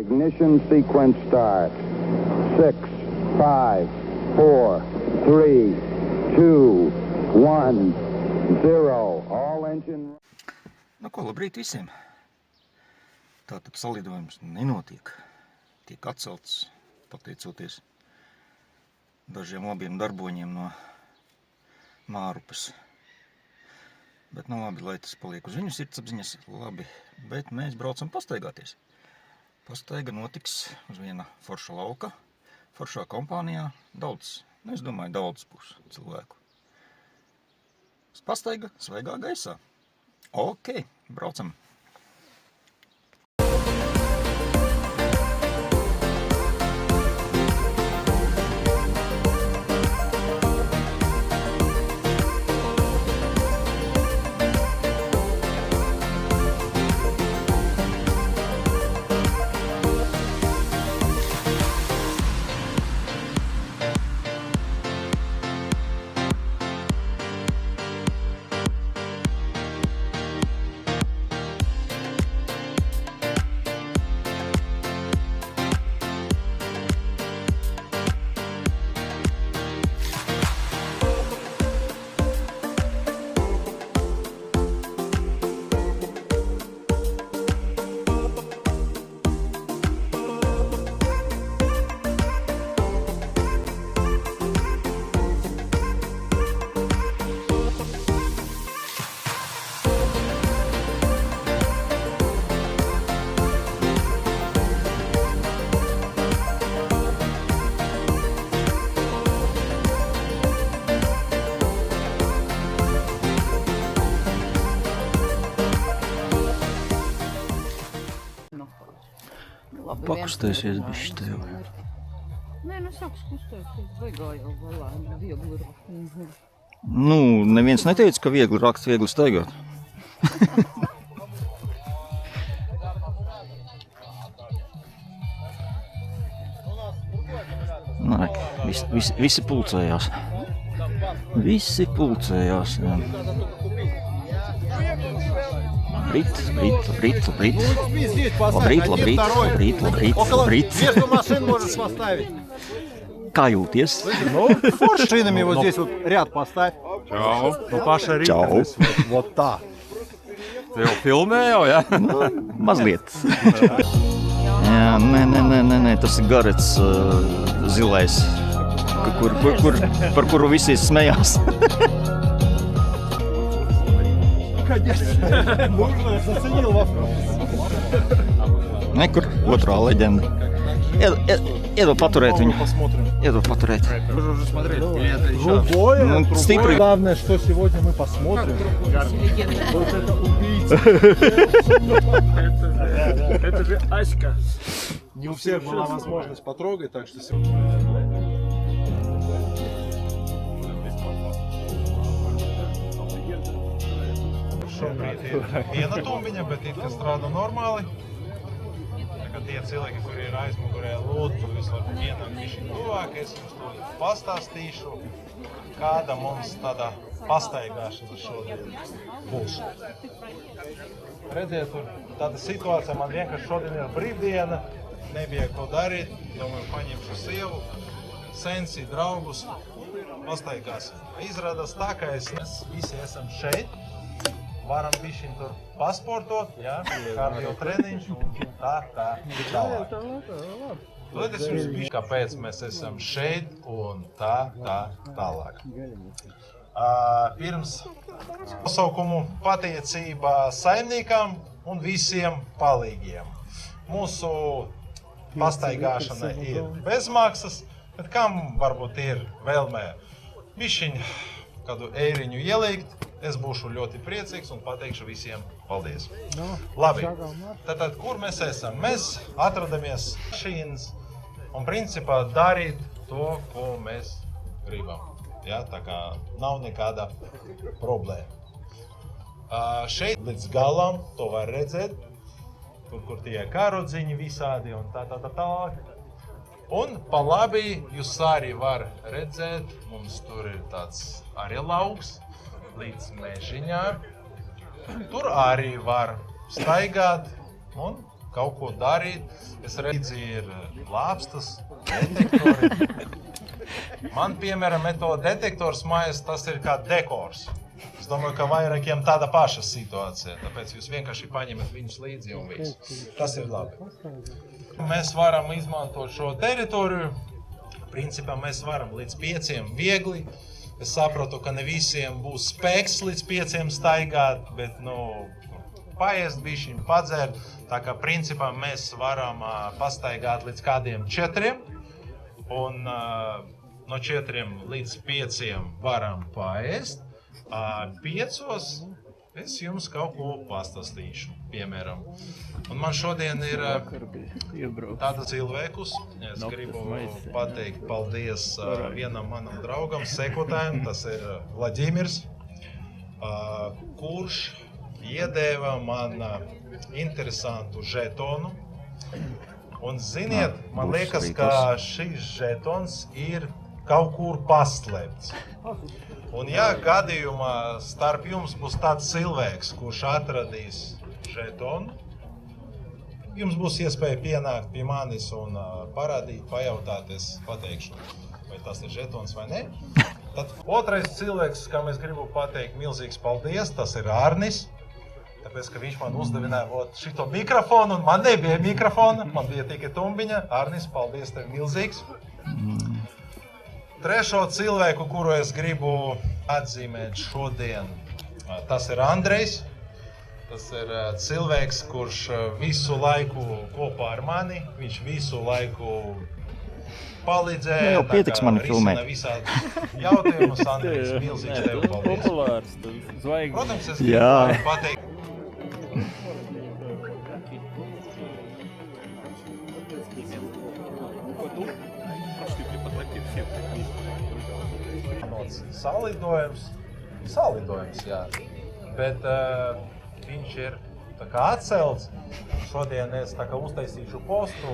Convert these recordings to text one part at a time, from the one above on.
Ignition sequence start. 6, 5, 4, 3, 2, 1, 0. All engine... Nu ko, labrīt visiem. Tātad salidojums nenotiek. Tiek atcelts, pateicoties dažiem labiem darboņiem no Mārupes. Bet nu labi, lai tas paliek uz viņu sirdsapziņas, labi, bet mēs braucam pastaigāties. Pastaiga notiks uz viena forša lauka, foršā kompānijā, daudz, es domāju, daudz būs cilvēku. Pastaiga svaigā gaisā. Ok, braucam. Pakustēsies bišķi tev. Nē, nu sāks kustēties, baigā jau galā, viegli rakt. Nu, neviens neteica, ka viegli rakt, viegli staigāt. Nē, visi pulcējās. Visi pulcējās, jā. Labrīt. Между машин можешь поставить. Kā jūties? Ну, шинами вот здесь вот ряд поставь. Čau. Nu paša rīta. Čau. Вот так. Tu jau filmē jau, ja? Nu, mazliet. Jā, nē, tas ir Garets zilais, par kuru visi smējās. Конечно. Нужно, заценил вопрос. Nekur otrā leģenda. Iedod paturēt viņu. Посмотрим. Iedod paturēt. Вы же уже смотрели? Или это еще? Другое, Ну, другое. стипры. Главное, что сегодня мы посмотрим. Вот это убийца. Это же Аська. Не у всех была возможность потрогать, так что сегодня... Šobrīd ir viena tumbiņa, bet it, kas strādā normāli. Tagad tie cilvēki, kuri ir aizmugurē, lūdzu, jūs varat vienam bišķi tuvāk, es jums to pastāstīšu, kāda mums tāda pastaigāšana šodien būs. Redziet, tur tāda situācija, man vienkārši šodien ir brīvdiena, nebija ko darīt, domāju, paņemšu sievu, sensi, draugus, pastaigāsim. Izrādās tā, ka mēs visi esam šeit. Varam bišķiņ tur pasportot, jā, kardio treniņš un tā tālāk. Tad es jums bišķi, kāpēc mēs esam šeit un tā tālāk. Pirms pasaukumu pateicība saimniekam un visiem palīgiem. Mūsu pastaigāšana ir bezmaksas, bet kam varbūt ir vēlmē bišķiņ kādu eiriņu ielikt, es būšu ļoti priecīgs un pateikšu visiem paldies. Labi, tātad, kur mēs esam? Mēs atrodamies mašīnas un principā darīt to, ko mēs gribam. Ja, tā kā nav nekāda problēma. Šeit līdz galam to var redzēt, kur tie karodziņi visādi un tā. Un pa labi jūs arī var redzēt, mums tur ir tāds arī lauks līdz mežiņā. Tur arī var staigāt un kaut ko darīt. Es redzu, ir lāpstas, detektori. Man, piemēram, metoda detektors mājas, tas ir kā dekors. Es domāju, ka vairākiem tāda paša situācija, tāpēc jūs vienkārši paņemat viņus līdzi un visu. Tas ir labi. Mēs varam izmantot šo teritoriju. Principā mēs varam līdz 5 viegli. Es saprotu, ka ne visiem būs spēks līdz 5 staigāt, bet, paēst bišķiņ, padzert. Tā kā principā mēs varam pastaigāt līdz kādiem 4. Un no 4 līdz 5 varam paēst. 5 es jums kaut ko pastāstīšu, piemēram. Un man šodien ir tāda cilvēkus. Es gribu pateikt paldies vienam manam draugam, sekotājam, tas ir Vladimirs, kurš iedeva man interesantu žetonu. Un ziniet, man liekas, ka šis žetons ir kaut kur paslēpts. Un ja gadījumā starp jums būs tāds cilvēks, kurš atradīs žetonu, jums būs iespēja pienākt pie manis un parādīt, pajautāt, es pateikšu, vai tas ir žetons vai ne. Tad otrais cilvēks, kam es gribu pateikt milzīgs paldies, tas ir Arnis. Tāpēc, ka viņš man uzdevināja šito mikrofonu, un man nebija mikrofona, man bija tikai tumbiņa. Arnis, paldies tev milzīgs. Trešo cilvēku, kuru es gribu atzīmēt šodien, tas ir Andrejs. Tas ir cilvēks, kurš visu laiku kopā ar mani, viņš visu laiku palīdzēja. Jau pietiks mani filmēt. Risina visādus jautājumus. Andrejs, milzīgs tev paldies. Populārs, zvaigznes. Protams, es gribu pateikt. Salidojums, jā. Bet viņš ir tā kā atcelts. Šodien es tā kā uztaisīšu postu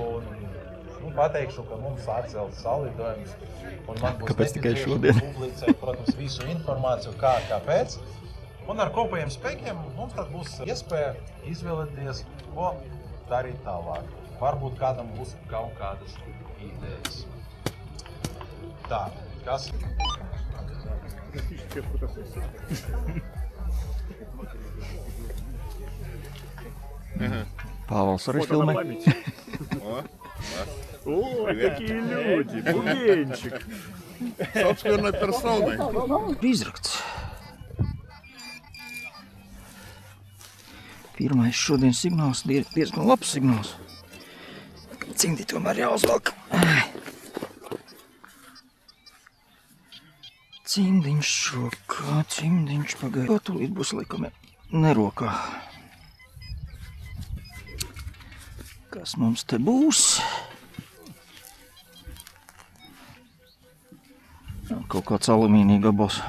un pateikšu, ka mums atcelts salidojums. Un man būs nepieciešams publicēt, protams, visu informāciju, kāpēc. Un ar kopējiem spēkiem mums tad būs iespēja izvēlēties, ko darīt tālāk. Varbūt kādam būs kaut kādas idejas. Tā, kas? Pāvils arī filmē. О, какие люди! Бубенчик! Собственной персоной. Izrakts. Pirmais šodien signāls ir diezgan labs signāls. Cimdi tomēr jāuzvelk. Cimdiņš rokā, cimdiņš pagaid. Tūlīt būs laikam nerokā. Kas mums te būs? Kaut kāds alumīnija gabals.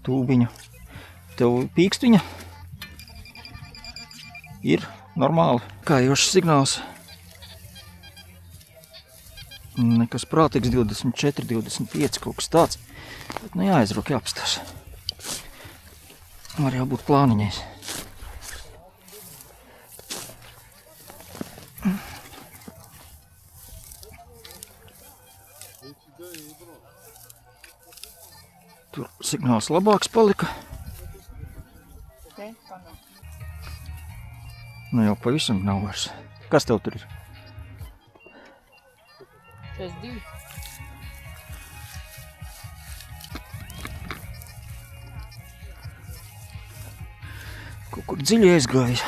Tūbiņa. Tev pīkstiņa ir normāli. Kā jošs signāls. Nekas prātīgs, 24, 25, kaut kas tāds. Bet jāizrok, jāapstās. Var jābūt plāniņais. Tur signāls labāks palika. Nu jau pavisam nav vairs. Kas tev tur ir? 62. Kaut kur dziļi aizgājis.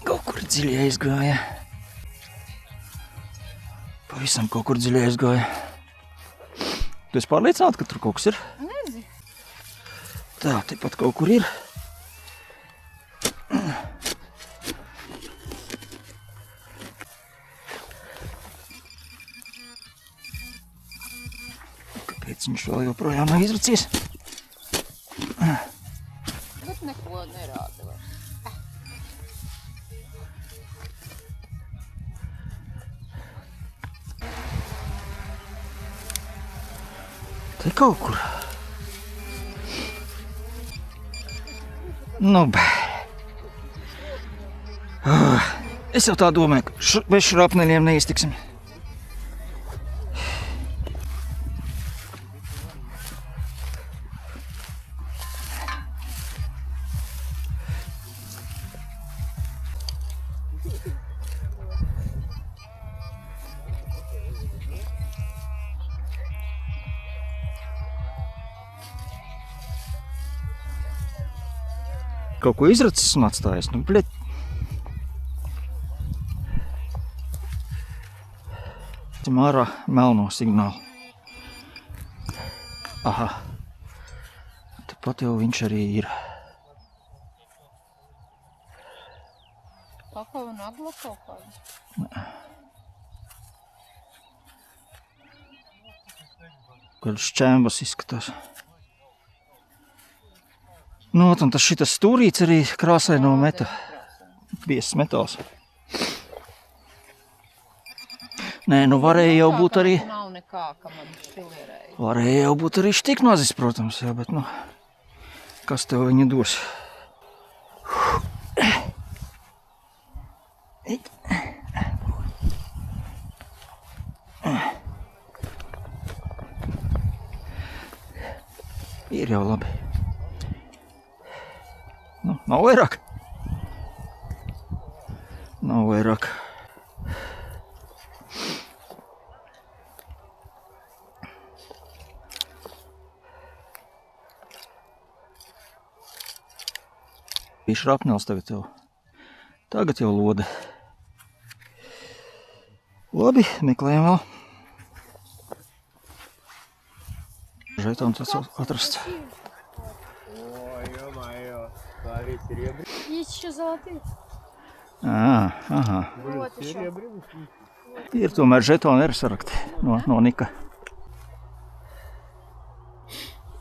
Kaut kur dziļi aizgāja. Pavisam kaut kur dziļi aizgāja. Tu esi pārliecināta, ka tur kaut kas ir? Nezinu. Tā, tepat kaut kur ir. Kāpēc viņš vēl joprojām nav izracies? Bet neko nerāda vairs. Te kaut kur. Nu, es jau tā domāju, ka bez šrapneļiem neiztiksim. Kaut ko izracis un atstājis, nu, bļet. Ķem ārā melno signālu. Aha. Tepat jau viņš arī ir. Pakau un agla kaut kāda. Kāds šķēmbas izskatās. Nu, un tas šitas stūrīts arī krāsaino meta. Biezs metāls. Nē, nu varēja jau būt arī... Nav nekā, ka man štilierēja. Varēja jau būt arī štiknazis, protams, jā, bet nu... Kas tev viņa dos? Ir jau labi. Nu, nav vairāk. Nav vairāk. Bija šrapnels tagad jau. Tagad jau lode. Labi, meklējam vēl. Žetons atrasts. Есть еще золотые. Aha. Вот еще. Ir tomēr žetoni ir sarakti no Nika.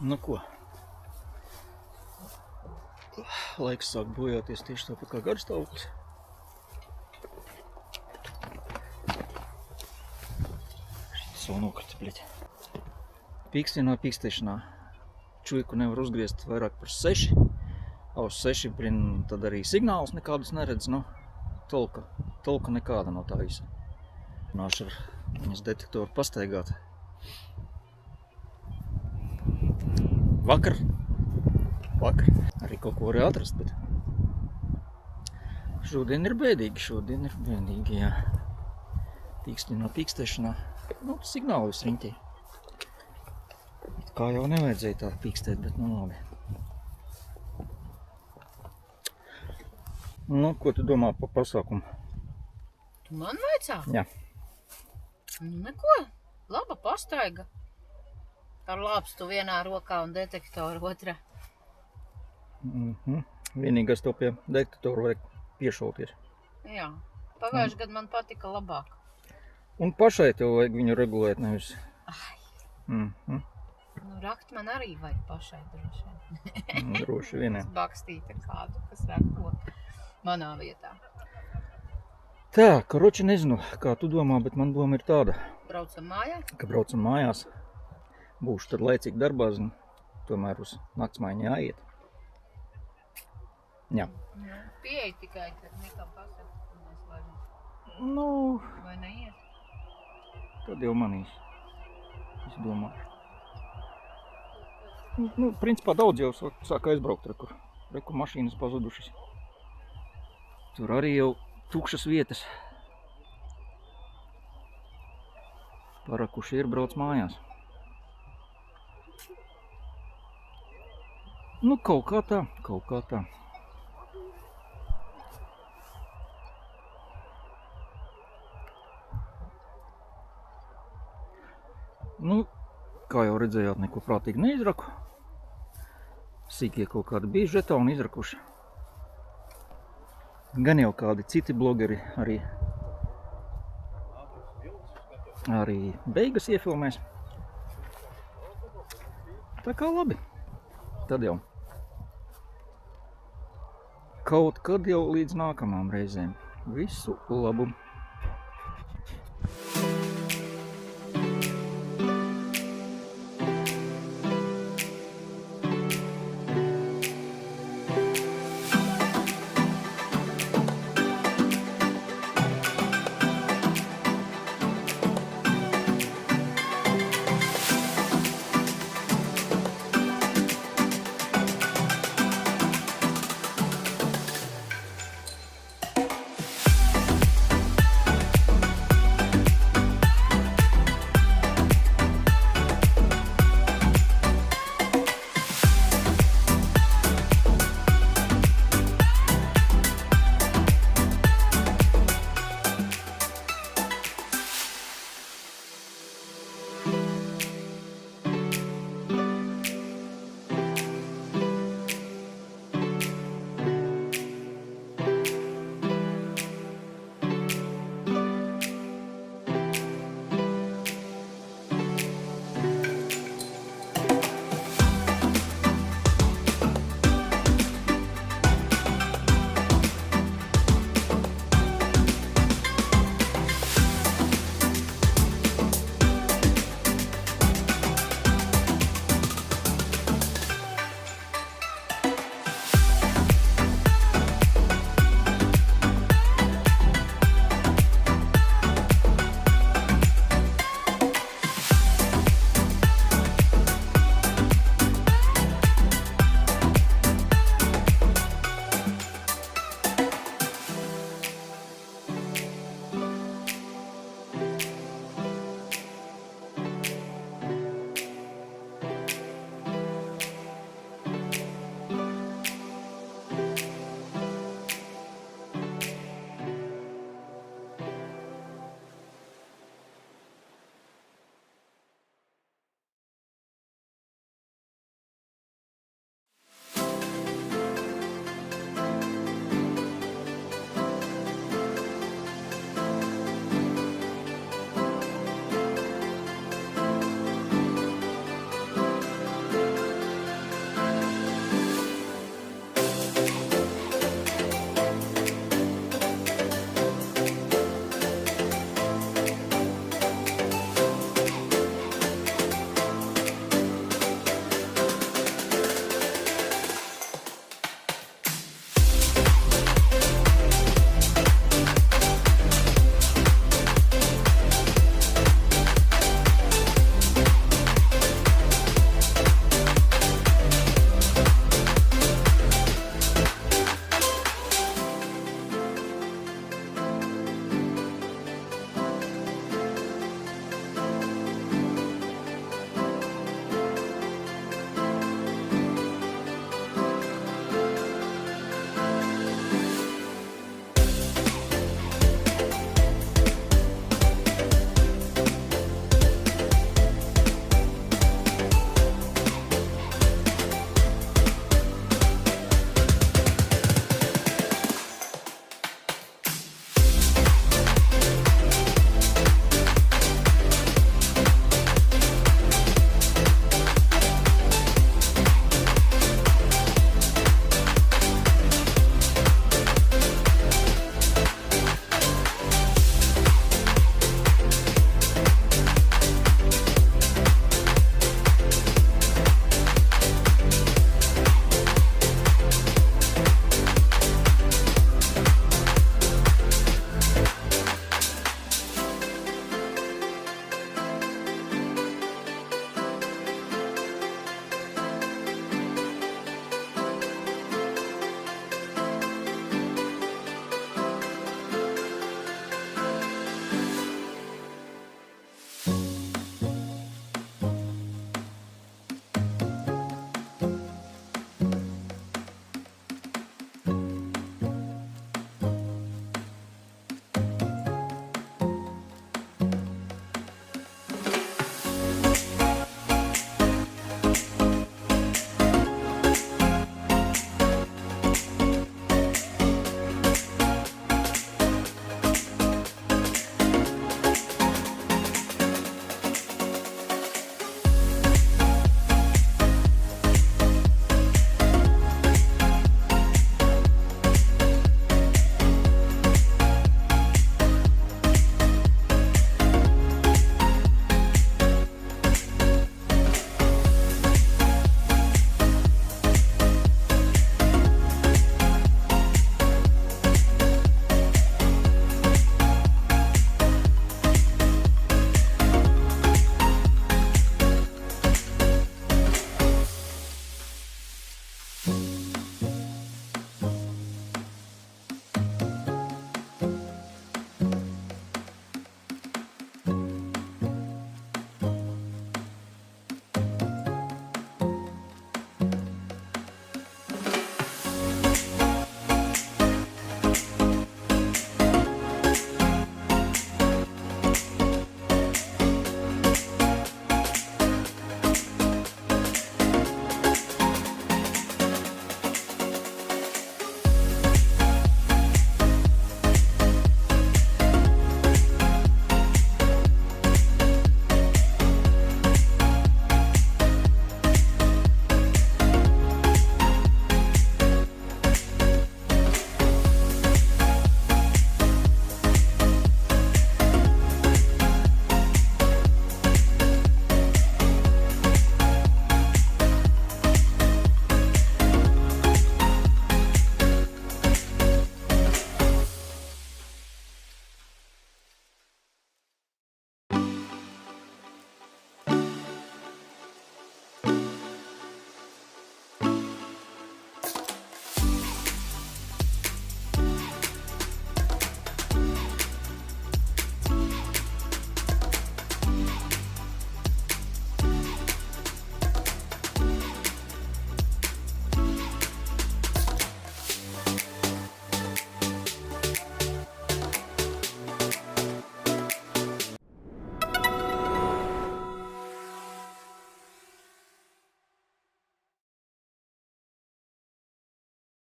Nu ko? Laiks sāk bojāties tieši tāpat kā garstāvoklis. Šitas vēl nokrita, bļeķi. Pīkstinā pīkstēšanā čuiku nevar uzgriezt vairāk par 6. Uz 6, tad arī signālus nekādus neredz, nu, tolka nekāda no tā visa. Nāšu ar viņas detektoru pastaigāt. Vakar arī kaut ko varēja atrast, bet šodien ir bēdīgi, jā. Pīkstinā pīkstēšanā, nu, signālu visu riņķī. Kā jau nevajadzēja tā pīkstēt, bet nu labi. Nu, ko tu domā par pasākumu? Tu man vaicā? Jā. Nu, neko. Laba pastaiga. Ar lāpstu vienā rokā un detektoru otrā. Vienīgais to pie detektoru vajag piešauties. Jā. Pagājuši gadu man patika labāk. Un pašai tev vajag viņu regulēt, nevis. Nu, rakt man arī vajag pašai droši vien. Droši vien, jā. Bakstīta kādu, kas rakot manā vietā. Tā, karoči nezinu, kā tu domā, bet man doma ir tāda. Braucam mājās? Ka braucam mājās. Būšu tad laicīgi darbā, zinu. Tomēr uz naktsmaiņu jāiet. Jā. Nu, pieeja tikai, kad nekam pasaka, ka mēs varam. Nu, Vai neiet? tad jau manīs. Es domāju. Nu, principā daudz jau sāk aizbraukt, rekur mašīnas pazudušas. Tur arī jau tukšas vietas. Parakuši ir brauc mājās. Nu, kaut kā tā. Nu, kā jau redzējāt, neko prātīgi neizraku. Sīkie kaut kādi bija žetoni izrakuši. Gan jau kādi citi blogeri arī beigas iefilmēs. Tā kā labi. Tad jau. Kaut kad jau līdz nākamām reizēm. Visu labu!